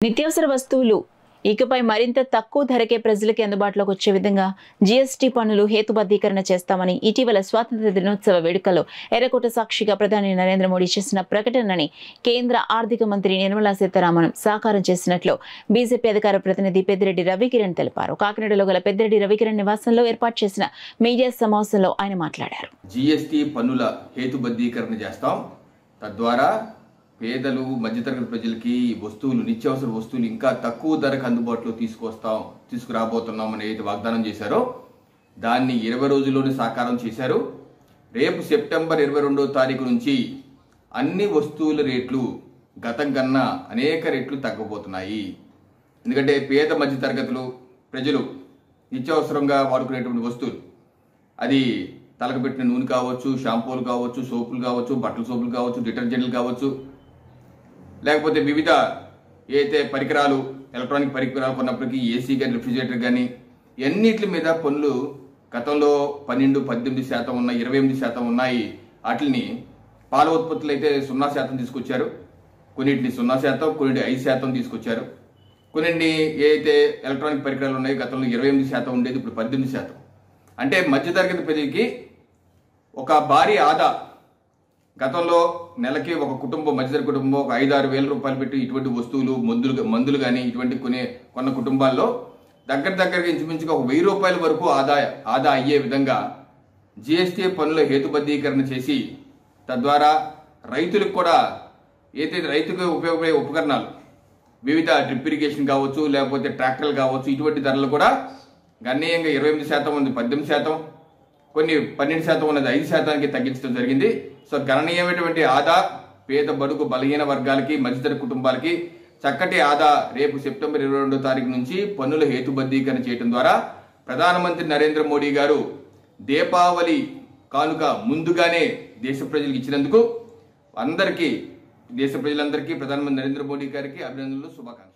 నిత్యావసర వస్తువులు ఇకపై మరింత తక్కువ ధరకే ప్రజలకు అందుబాటులోకి వచ్చే విధంగా జీఎస్టీ పన్నులు హేతుబద్ధీకరణ చేస్తామని ఇటీవల స్వాతంత్ర్య దినోత్సవ వేడుకల్లో ఎర్రకోట సాక్షిగా ప్రధాని నరేంద్ర మోడీ చేసిన ప్రకటనని కేంద్ర ఆర్థిక మంత్రి నిర్మలా సీతారామన్ సాకారం చేసినట్లు బీజేపీ అధికార ప్రతినిధి పెద్దిరెడ్డి రవికిరణ్ తెలిపారు. కాకినాడలో గల పెద్దిరెడ్డి రవికిరణ్ నివాసంలో ఏర్పాటు చేసిన మీడియా సమావేశంలో ఆయన మాట్లాడారు. జీఎస్టీ పన్నుల హేతుబద్ధీకరణ చేస్తాం. తద్వారా పేదలు మధ్యతరగతి ప్రజలకి వస్తువులు నిత్యావసర వస్తువులు ఇంకా తక్కువ ధరకు అందుబాటులో తీసుకురాబోతున్నాం అనేది వాగ్దానం చేశారో దాన్ని 20 రోజుల్లోనే సాకారం చేశారు. రేపు సెప్టెంబర్ 22వ తారీఖు నుంచి అన్ని వస్తువుల రేట్లు గతం కన్నా అనేక రెట్లు తగ్గబోతున్నాయి. ఎందుకంటే పేద మధ్యతరగతులు ప్రజలు నిత్యావసరంగా వాడుకునేటువంటి వస్తువులు, అది తలకు పెట్టిన నూనె కావచ్చు, షాంపూలు కావచ్చు, సోపులు కావచ్చు, బట్టల సోపులు కావచ్చు, డిటర్జెంట్లు కావచ్చు, లేకపోతే వివిధ ఏదైతే పరికరాలు ఎలక్ట్రానిక్ పరికరాలు కొన్నప్పటికీ ఏసీ కానీ రిఫ్రిజిరేటర్ కానీ ఎన్నిటి మీద పన్నులు గతంలో 12, 18% ఉన్నాయి, 28% ఉన్నాయి. వాటిని పాల ఉత్పత్తులు అయితే 0% తీసుకొచ్చారు, కొన్నింటిని 0%, కొన్నింటి 5% తీసుకొచ్చారు. కొన్నింటిని ఏదైతే ఎలక్ట్రానిక్ పరికరాలు ఉన్నాయో గతంలో 28% ఉండేది, ఇప్పుడు 18%. అంటే మధ్యతరగతి ప్రజలకి ఒక భారీ ఆదా. గతంలో నెలకి ఒక కుటుంబం, మధ్యతరగతి కుటుంబం ఒక 5-6 వేల రూపాయలు పెట్టి ఇటువంటి వస్తువులు మందులు కానీ ఇటువంటి కొన్న కుటుంబాల్లో దగ్గరగా ఇంచుమించుగా ఒక 1000 రూపాయల వరకు ఆదా అయ్యే విధంగా జీఎస్టీ పన్నుల హేతుబద్ధీకరణ చేసి తద్వారా రైతులకు కూడా ఏదైతే రైతుకు ఉపయోగపడే ఉపకరణాలు, వివిధ డ్రిప్ ఇరిగేషన్ కావచ్చు, లేకపోతే ట్రాక్టర్లు కావచ్చు, ఇటువంటి ధరలు కూడా గణనీయంగా 28% ఉంది, 18%, కొన్ని 12% ఉన్నది 5%కి తగ్గించడం జరిగింది. సో గణనీయమైనటువంటి ఆదా పేద బడుగు బలహీన వర్గాలకి మధ్యతరగతి కుటుంబాలకి చక్కటి ఆదా రేపు సెప్టెంబర్ 22వ తారీఖు నుంచి పన్నుల హేతుబద్ధీకరణ చేయడం ద్వారా ప్రధానమంత్రి నరేంద్ర మోడీ గారు దీపావళి కానుక ముందుగానే దేశ ప్రజలకు ఇచ్చినందుకు దేశ ప్రజలందరికీ ప్రధానమంత్రి నరేంద్ర మోడీ గారికి అభినందనలు, శుభాకాంక్షలు.